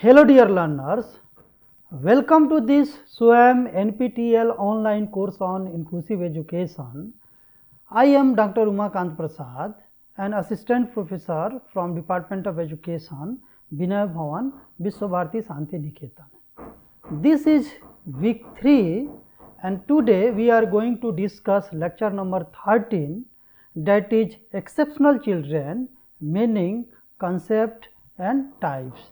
Hello dear learners, welcome to this SWAYAM NPTEL online course on inclusive education. I am Dr. Umakant Prasad, an assistant professor from Department of Education, Binay Bhawan, Vishwabharati Shanti Niketan. This is week 3 and today we are going to discuss lecture number 13, that is exceptional children, meaning, concept and types.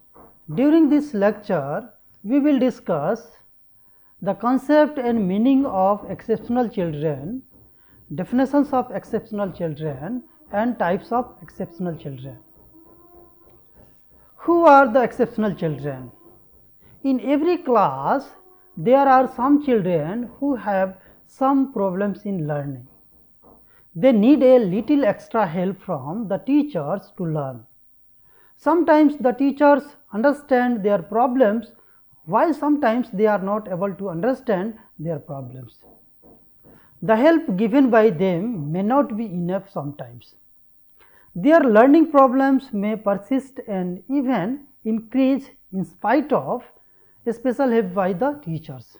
During this lecture, we will discuss the concept and meaning of exceptional children, definitions of exceptional children and types of exceptional children. Who are the exceptional children? In every class, there are some children who have some problems in learning. They need a little extra help from the teachers to learn. Sometimes the teachers understand their problems, while sometimes they are not able to understand their problems. The help given by them may not be enough sometimes. Their learning problems may persist and even increase in spite of special help by the teachers.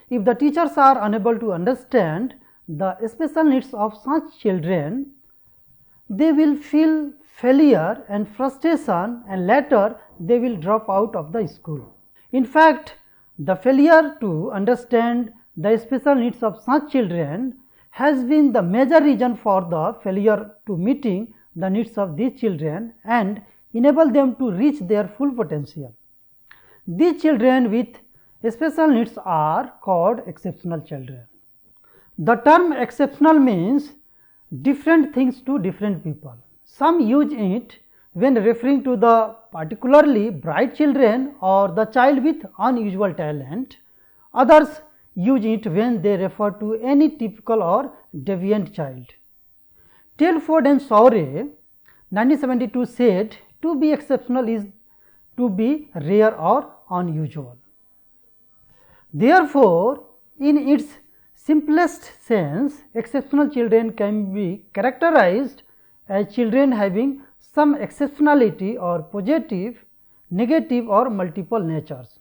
If the teachers are unable to understand the special needs of such children, they will feel failure and frustration, and later they will drop out of the school. In fact, the failure to understand the special needs of such children has been the major reason for the failure to meeting the needs of these children and enable them to reach their full potential. These children with special needs are called exceptional children. The term exceptional means different things to different people. Some use it when referring to the particularly bright children or the child with unusual talent. Others use it when they refer to any typical or deviant child. Telford and Shorey 1972 said to be exceptional is to be rare or unusual. Therefore, in its simplest sense, exceptional children can be characterized as children having some exceptionality or positive, negative or multiple natures.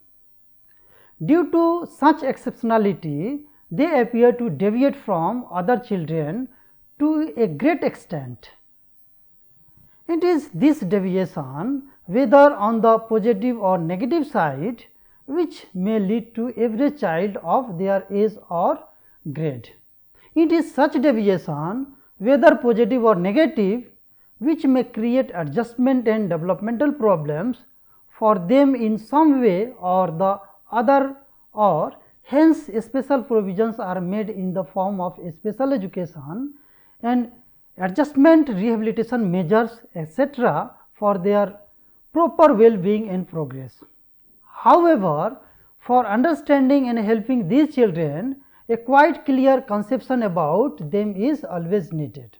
Due to such exceptionality, they appear to deviate from other children to a great extent. It is this deviation, whether on the positive or negative side, which may lead to every child of their age or grade. It is such deviation, whether positive or negative, which may create adjustment and developmental problems for them in some way or the other, or hence special provisions are made in the form of special education and adjustment, rehabilitation measures, etc. for their proper well-being and progress. However, for understanding and helping these children, a quite clear conception about them is always needed.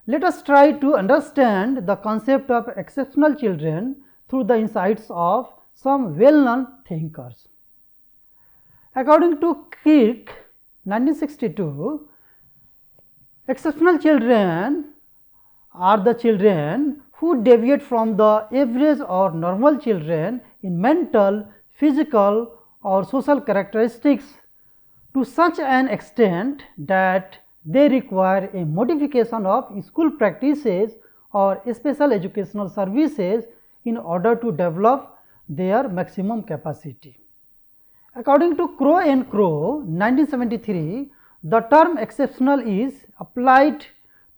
Let us try to understand the concept of exceptional children through the insights of some well-known thinkers. According to Kirk 1962, exceptional children are the children who deviate from the average or normal children in mental, physical or social characteristics to such an extent that they require a modification of school practices or special educational services in order to develop their maximum capacity. According to Crow and Crow 1973, the term exceptional is applied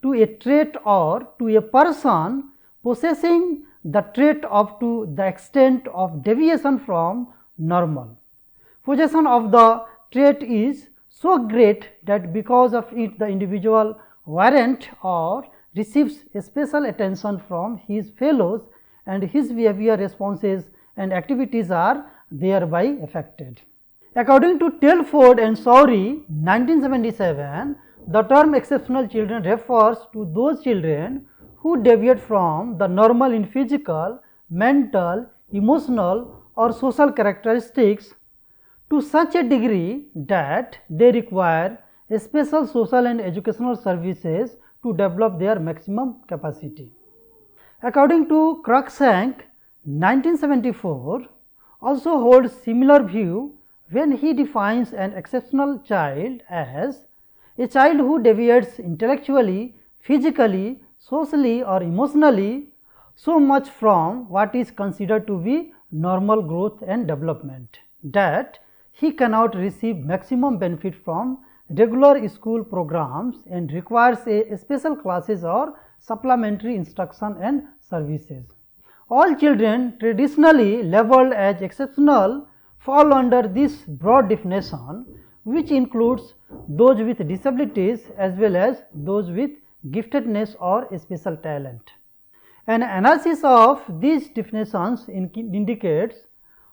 to a trait or to a person possessing the trait up to the extent of deviation from normal. Possession of the trait is so great that because of it the individual warrant or receives special attention from his fellows and his behavior responses and activities are thereby affected. According to Telford and Shorey 1977, the term exceptional children refers to those children who deviate from the normal in physical, mental, emotional or social characteristics to such a degree that they require special social and educational services to develop their maximum capacity. According to Cruikshank 1974 also holds similar view when he defines an exceptional child as a child who deviates intellectually, physically, socially or emotionally so much from what is considered to be normal growth and development that he cannot receive maximum benefit from regular school programs and requires a special classes or supplementary instruction and services. All children traditionally labeled as exceptional fall under this broad definition, which includes those with disabilities as well as those with giftedness or special talent. An analysis of these definitions indicates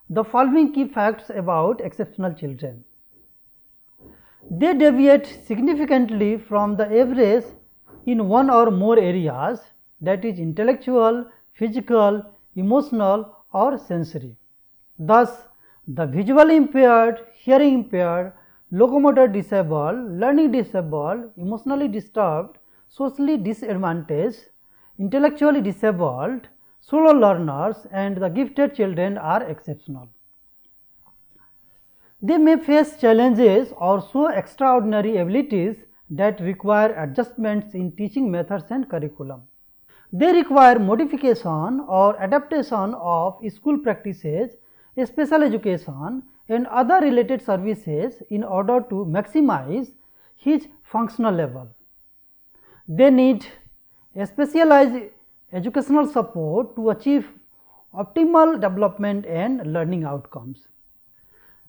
the following key facts about exceptional children. They deviate significantly from the average in one or more areas, that is intellectual, physical, emotional or sensory. Thus, the visually impaired, hearing impaired, locomotor disabled, learning disabled, emotionally disturbed, socially disadvantaged, intellectually disabled, solo learners and the gifted children are exceptional. They may face challenges or show extraordinary abilities that require adjustments in teaching methods and curriculum. They require modification or adaptation of school practices, special education and other related services in order to maximize his functional level. They need a specialized educational support to achieve optimal development and learning outcomes.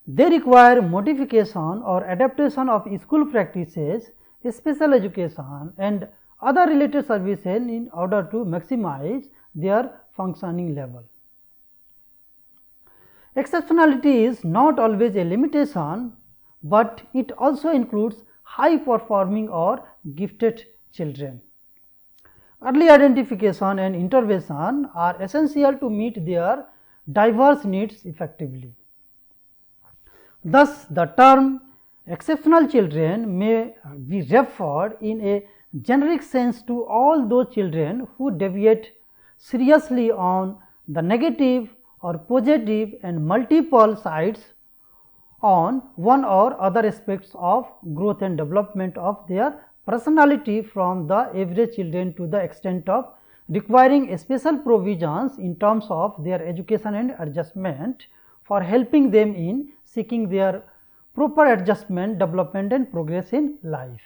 They require modification or adaptation of school practices, special education and other related services in order to maximize their functioning level. Exceptionality is not always a limitation, but it also includes high performing or gifted children. Early identification and intervention are essential to meet their diverse needs effectively. Thus, the term exceptional children may be referred in a generic sense to all those children who deviate seriously on the negative or positive and multiple sides on one or other aspects of growth and development of their personality from the average children to the extent of requiring special provisions in terms of their education and adjustment for helping them in seeking their proper adjustment, development and progress in life.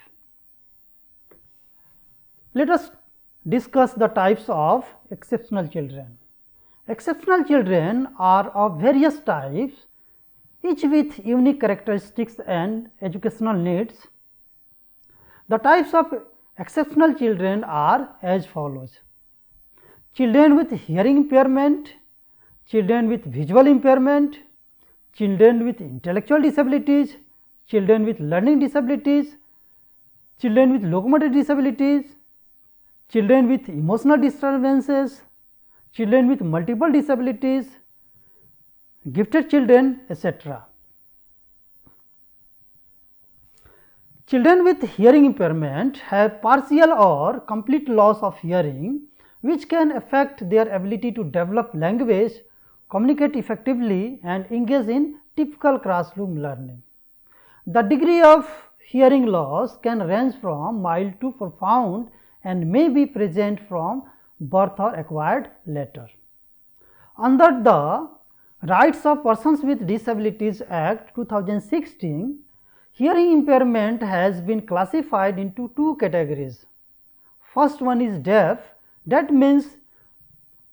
Let us discuss the types of exceptional children. Exceptional children are of various types, each with unique characteristics and educational needs. The types of exceptional children are as follows: children with hearing impairment, children with visual impairment, children with intellectual disabilities, children with learning disabilities, children with locomotor disabilities, children with emotional disturbances, children with multiple disabilities, gifted children, etc. Children with hearing impairment have partial or complete loss of hearing, which can affect their ability to develop language, communicate effectively and engage in typical classroom learning. The degree of hearing loss can range from mild to profound and may be present from birth or acquired later. Under the Rights of Persons with Disabilities Act 2016, hearing impairment has been classified into two categories. First one is deaf, that means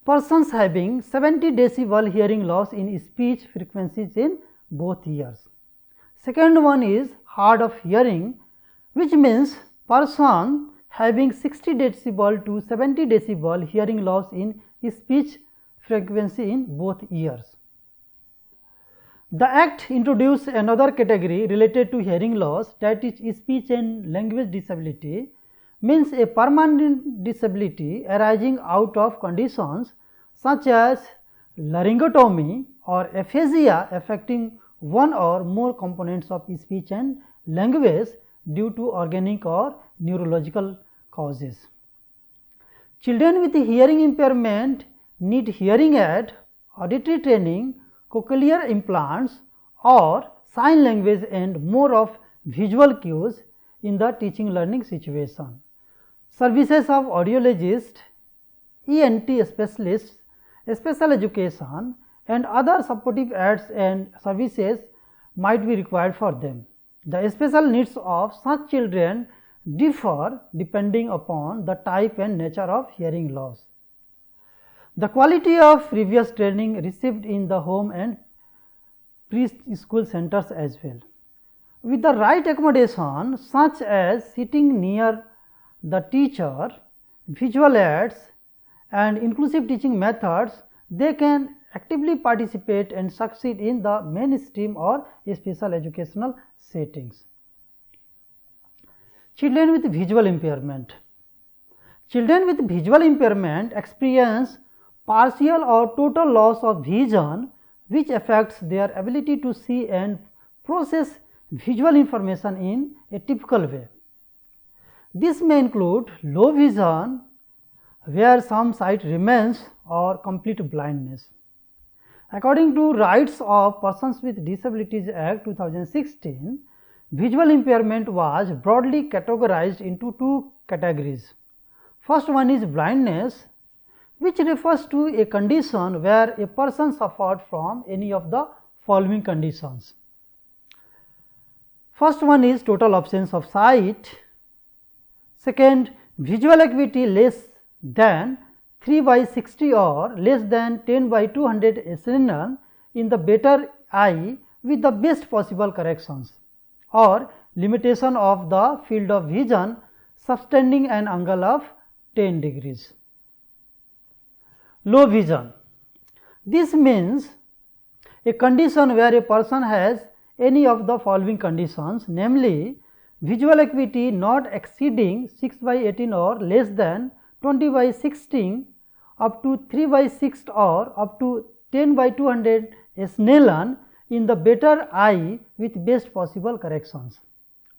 persons having 70 decibel hearing loss in speech frequencies in both ears. Second one is hard of hearing, which means person having 60 decibel to 70 decibel hearing loss in speech frequency in both ears. The Act introduced another category related to hearing loss, that is speech and language disability, means a permanent disability arising out of conditions such as laryngotomy or aphasia affecting one or more components of speech and language due to organic or neurological causes. Children with hearing impairment need hearing aid auditory training, cochlear implants or sign language and more of visual cues in the teaching learning situation. Services of audiologist, ENT specialists, special education and other supportive aids and services might be required for them. The special needs of such children differ depending upon the type and nature of hearing loss. The quality of previous training received in the home and preschool centers as well. With the right accommodation such as sitting near the teacher, visual aids and inclusive teaching methods, they can actively participate and succeed in the mainstream or special educational settings. Children with visual impairment. Children with visual impairment experience partial or total loss of vision, which affects their ability to see and process visual information in a typical way. This may include low vision, where some sight remains, or complete blindness. According to Rights of Persons with Disabilities Act 2016, visual impairment was broadly categorized into two categories. First one is blindness, which refers to a condition where a person suffered from any of the following conditions. First one is total absence of sight. Second, visual acuity less than 3/60 or less than 10/200 Snellen in the better eye with the best possible corrections, or limitation of the field of vision subtending an angle of 10 degrees. Low vision. This means a condition where a person has any of the following conditions, namely visual acuity not exceeding 6/18 or less than 20/16 up to 3/6 or up to 10/200 Snellen in the better eye with best possible corrections,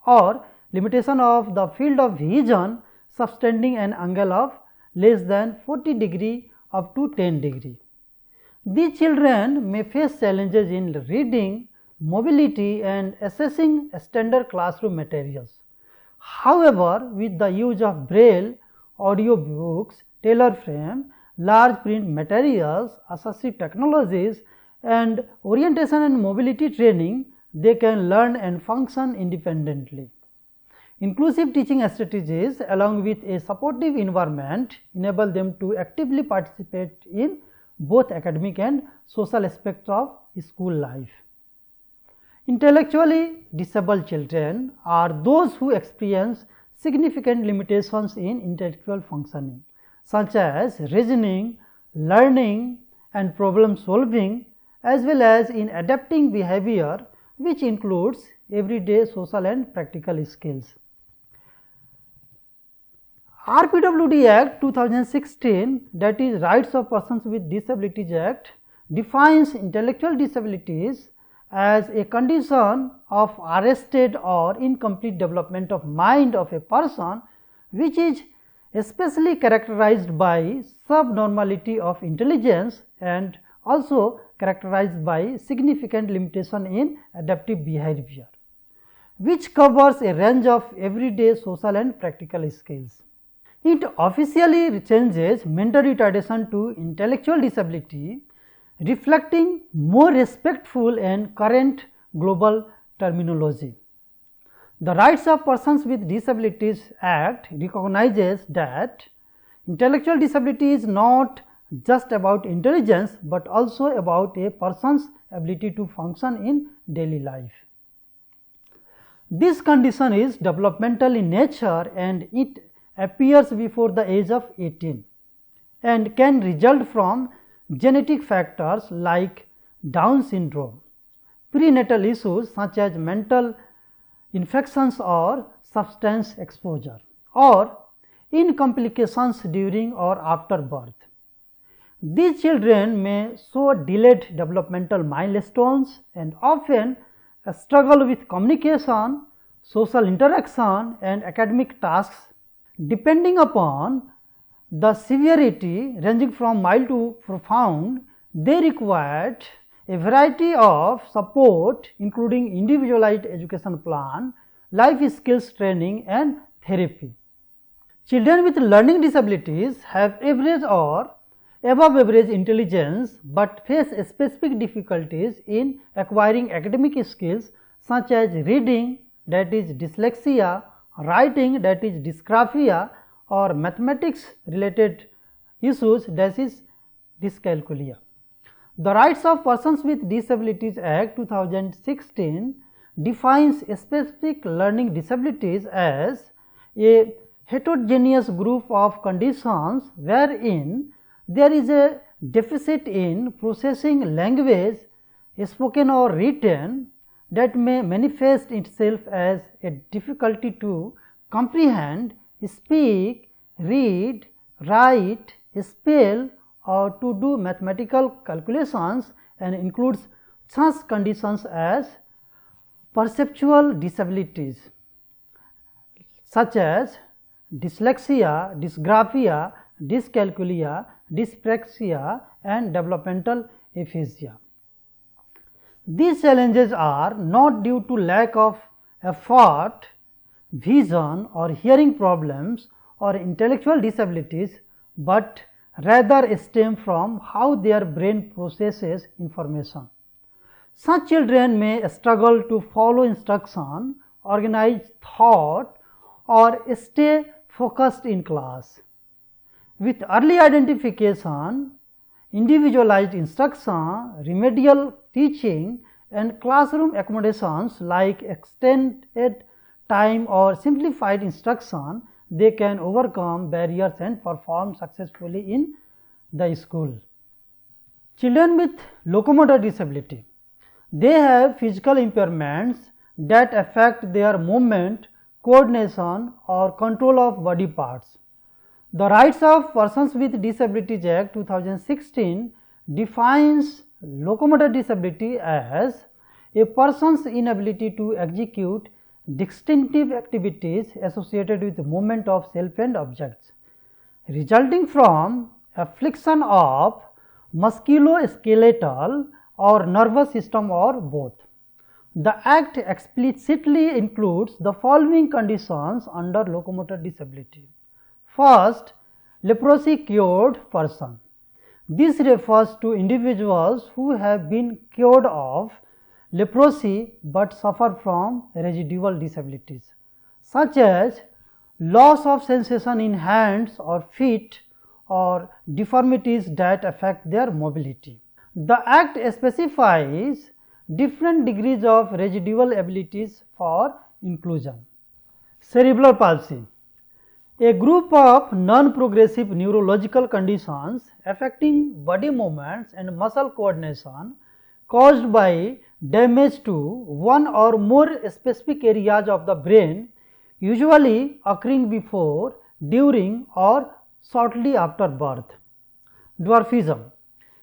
or limitation of the field of vision subtending an angle of less than 40 degree up to 10 degree. These children may face challenges in reading, mobility and assessing standard classroom materials. However, with the use of braille, audio books, tailor frame, large print materials, assistive technologies and orientation and mobility training, they can learn and function independently. Inclusive teaching strategies along with a supportive environment enable them to actively participate in both academic and social aspects of school life. Intellectually disabled children are those who experience significant limitations in intellectual functioning, such as reasoning, learning and problem solving, as well as in adapting behavior, which includes everyday social and practical skills. RPWD Act 2016, that is Rights of Persons with Disabilities Act, defines intellectual disabilities as a condition of arrested or incomplete development of mind of a person, which is especially characterized by subnormality of intelligence and also characterized by significant limitation in adaptive behavior, which covers a range of everyday social and practical skills. It officially changes mental retardation to intellectual disability, reflecting more respectful and current global terminology. The Rights of Persons with Disabilities Act recognizes that intellectual disability is not just about intelligence, but also about a person's ability to function in daily life. This condition is developmental in nature and it appears before the age of 18 and can result from genetic factors like Down syndrome, prenatal issues such as mental infections or substance exposure, or in complications during or after birth. These children may show delayed developmental milestones and often struggle with communication, social interaction and academic tasks, depending upon the severity ranging from mild to profound. They required a variety of support including individualized education plan, life skills training and therapy. Children with learning disabilities have average or above average intelligence, but face specific difficulties in acquiring academic skills such as reading, that is dyslexia, writing, that is dysgraphia, or mathematics related issues, that is dyscalculia. The Rights of Persons with Disabilities Act 2016 defines specific learning disabilities as a heterogeneous group of conditions wherein there is a deficit in processing language, spoken or written, that may manifest itself as a difficulty to comprehend, speak, read, write, spell or to do mathematical calculations, and includes such conditions as perceptual disabilities such as dyslexia, dysgraphia, dyscalculia, dyspraxia and developmental aphasia. These challenges are not due to lack of effort, vision or hearing problems or intellectual disabilities, but rather stem from how their brain processes information. Such children may struggle to follow instruction, organize thought or stay focused in class. With early identification, individualized instruction, remedial teaching and classroom accommodations like extended time or simplified instruction, they can overcome barriers and perform successfully in the school. Children with locomotor disability, they have physical impairments that affect their movement, coordination or control of body parts. The Rights of Persons with Disabilities Act 2016 defines locomotor disability as a person's inability to execute distinctive activities associated with movement of self and objects, resulting from affliction of musculoskeletal or nervous system or both. The Act explicitly includes the following conditions under locomotor disability. First, leprosy cured person. This refers to individuals who have been cured of leprosy, but suffer from residual disabilities such as loss of sensation in hands or feet or deformities that affect their mobility. The Act specifies different degrees of residual abilities for inclusion. Cerebral palsy, a group of non-progressive neurological conditions affecting body movements and muscle coordination caused by damage to one or more specific areas of the brain, usually occurring before, during or shortly after birth. Dwarfism,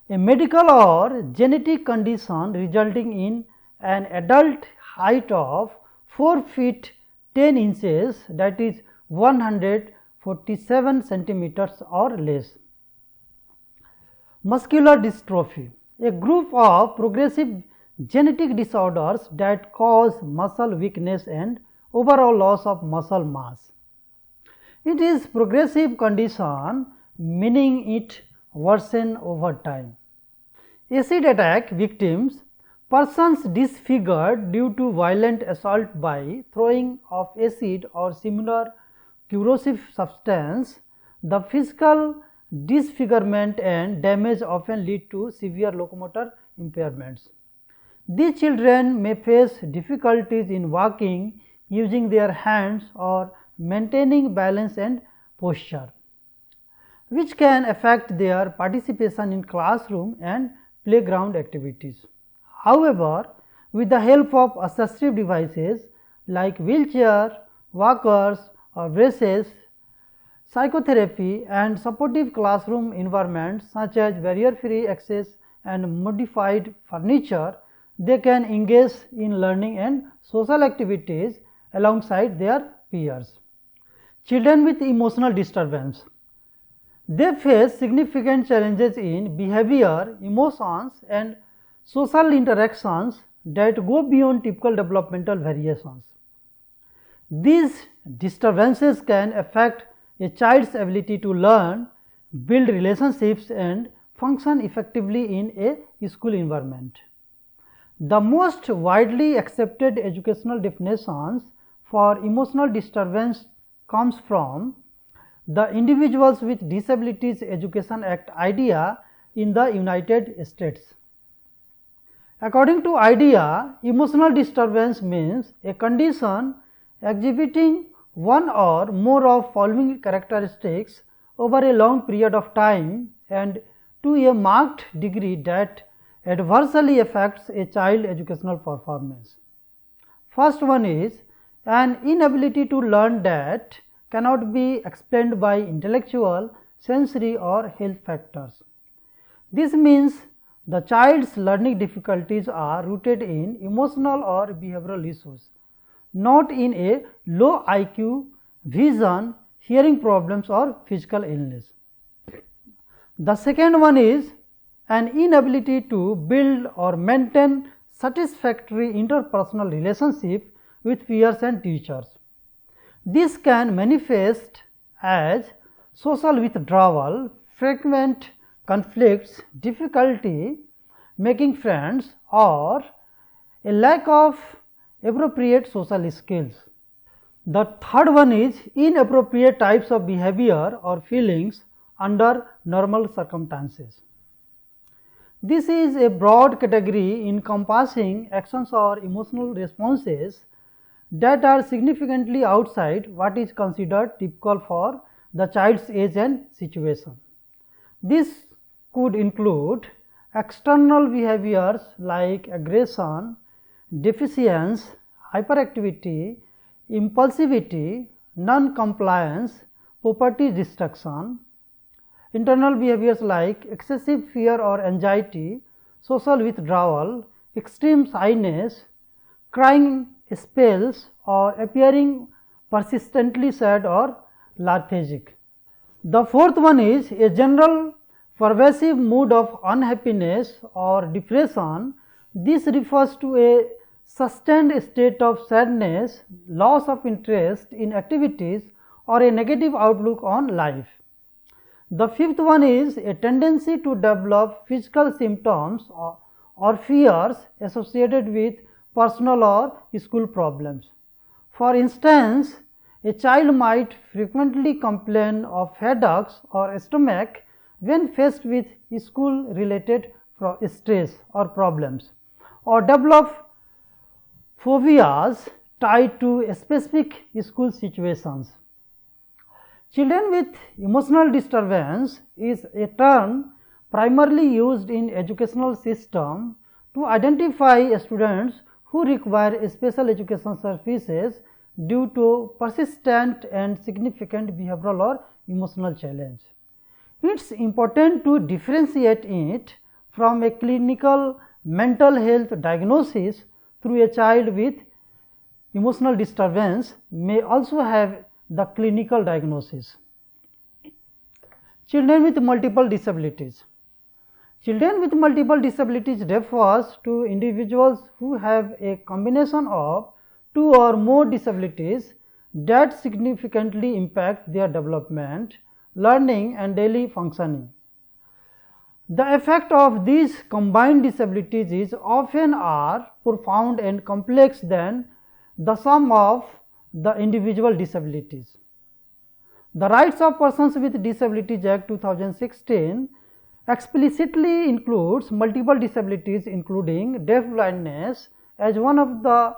a medical or genetic condition resulting in an adult height of 4 feet 10 inches, that is 147 centimeters or less. Muscular dystrophy, a group of progressive genetic disorders that cause muscle weakness and overall loss of muscle mass. It is progressive condition, meaning it worsen over time. Acid attack victims, persons disfigured due to violent assault by throwing of acid or similar corrosive substance. The physical disfigurement and damage often lead to severe locomotor impairments. These children may face difficulties in walking, using their hands or maintaining balance and posture, which can affect their participation in classroom and playground activities. However, with the help of assistive devices like wheelchair, walkers or braces, psychotherapy and supportive classroom environments such as barrier-free access and modified furniture, they can engage in learning and social activities alongside their peers. Children with emotional disturbance, They face significant challenges in behavior, emotions and social interactions that go beyond typical developmental variations. These disturbances can affect a child's ability to learn, build relationships and function effectively in a school environment. The most widely accepted educational definitions for emotional disturbance comes from the Individuals with Disabilities Education Act IDEA in the United States. According to IDEA, emotional disturbance means a condition exhibiting one or more of following characteristics over a long period of time and to a marked degree that adversely affects a child's educational performance. First one is an inability to learn that cannot be explained by intellectual, sensory or health factors. This means the child's learning difficulties are rooted in emotional or behavioral issues, not in a low IQ, vision, hearing problems or physical illness. The second one is an inability to build or maintain satisfactory interpersonal relationship with peers and teachers. This can manifest as social withdrawal, frequent conflicts, difficulty making friends or a lack of appropriate social skills. The third one is inappropriate types of behavior or feelings under normal circumstances. This is a broad category encompassing actions or emotional responses that are significantly outside what is considered typical for the child's age and situation. This could include external behaviors like aggression, deficiency, hyperactivity, impulsivity, non-compliance, property destruction, internal behaviors like excessive fear or anxiety, social withdrawal, extreme shyness, crying spells or appearing persistently sad or lethargic. The fourth one is a general pervasive mood of unhappiness or depression. This refers to a sustained state of sadness, loss of interest in activities or a negative outlook on life. The fifth one is a tendency to develop physical symptoms or fears associated with personal or school problems. For instance, a child might frequently complain of headaches or stomach when faced with school related stress or problems, or develop phobias tied to specific school situations. Children with emotional disturbance is a term primarily used in educational system to identify students who require special education services due to persistent and significant behavioral or emotional challenge. It is important to differentiate it from a clinical mental health diagnosis through a child with emotional disturbance may also have the clinical diagnosis. Children with multiple disabilities. Children with multiple disabilities refers to individuals who have a combination of two or more disabilities that significantly impact their development, learning and daily functioning. The effect of these combined disabilities is often are profound and complex than the sum of the individual disabilities. The Rights of Persons with Disabilities Act 2016 explicitly includes multiple disabilities including deaf blindness as one of the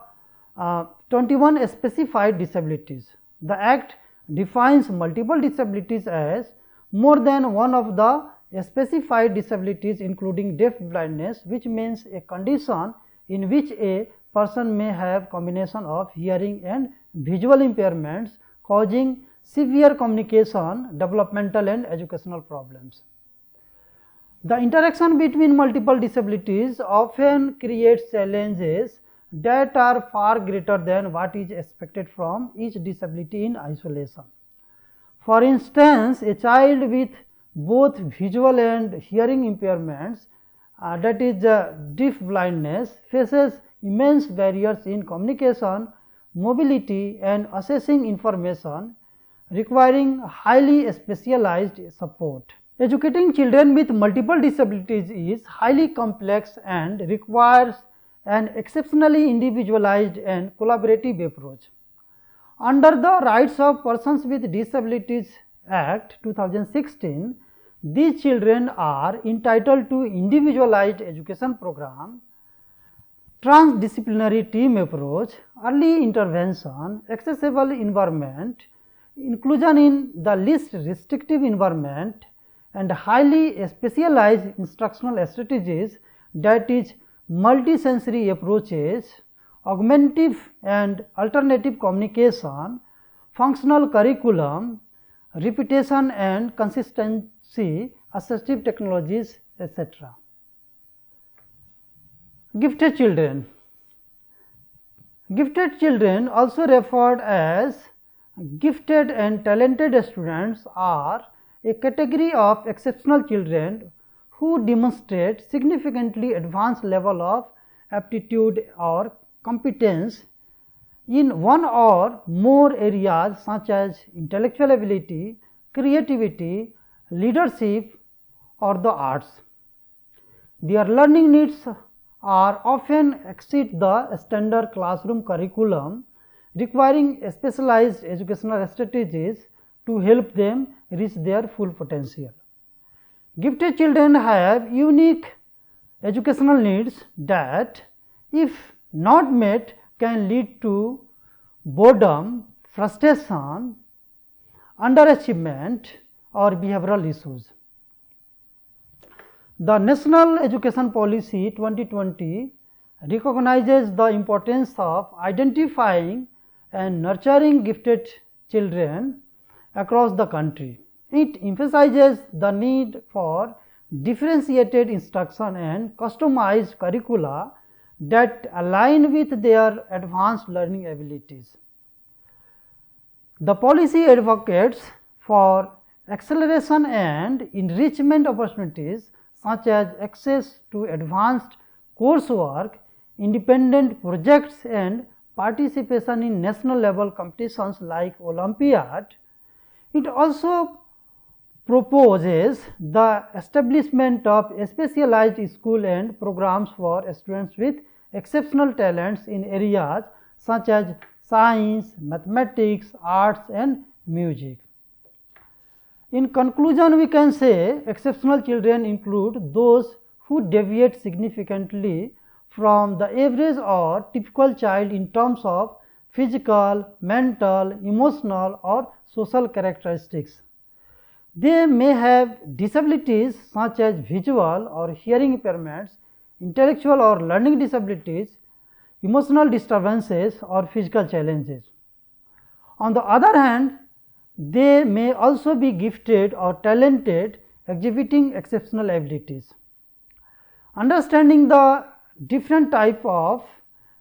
21 specified disabilities. The Act defines multiple disabilities as more than one of the specified disabilities including deaf blindness, which means a condition in which a person may have combination of hearing and visual impairments causing severe communication, developmental and educational problems. The interaction between multiple disabilities often creates challenges that are far greater than what is expected from each disability in isolation. For instance, a child with both visual and hearing impairments, that is deaf blindness, faces immense barriers in communication, mobility and accessing information, requiring highly specialized support. Educating children with multiple disabilities is highly complex and requires an exceptionally individualized and collaborative approach. Under the Rights of Persons with Disabilities Act 2016, these children are entitled to individualized education program, transdisciplinary team approach, early intervention, accessible environment, inclusion in the least restrictive environment, and highly specialized instructional strategies, that is multisensory approaches, augmentative and alternative communication, functional curriculum, repetition and consistency, assistive technologies, etc. Gifted children. Gifted children, also referred as gifted and talented students, are a category of exceptional children who demonstrate significantly advanced level of aptitude or competence in one or more areas such as intellectual ability, creativity, leadership or the arts. Their learning needs are often exceed the standard classroom curriculum, requiring specialized educational strategies to help them reach their full potential. Gifted children have unique educational needs that, if not met, can lead to boredom, frustration, underachievement or behavioral issues. The National Education Policy 2020 recognizes the importance of identifying and nurturing gifted children across the country. It emphasizes the need for differentiated instruction and customized curricula that align with their advanced learning abilities. The policy advocates for acceleration and enrichment opportunities such as access to advanced coursework, independent projects and participation in national level competitions like Olympiad. It also proposes the establishment of specialized school and programs for students with exceptional talents in areas such as science, mathematics, arts and music. In conclusion, we can say exceptional children include those who deviate significantly from the average or typical child in terms of physical, mental, emotional or social characteristics. They may have disabilities such as visual or hearing impairments, intellectual or learning disabilities, emotional disturbances or physical challenges. On the other hand, they may also be gifted or talented, exhibiting exceptional abilities. Understanding the different type of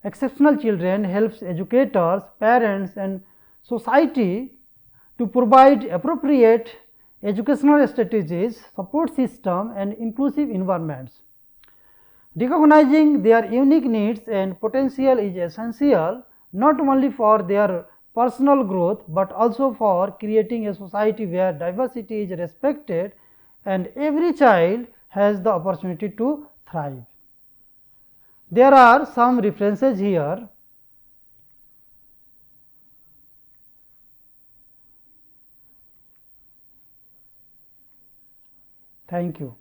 exceptional children helps educators, parents and society to provide appropriate educational strategies, support system and inclusive environments. Recognizing their unique needs and potential is essential not only for their personal growth, but also for creating a society where diversity is respected and every child has the opportunity to thrive. There are some references here. Thank you.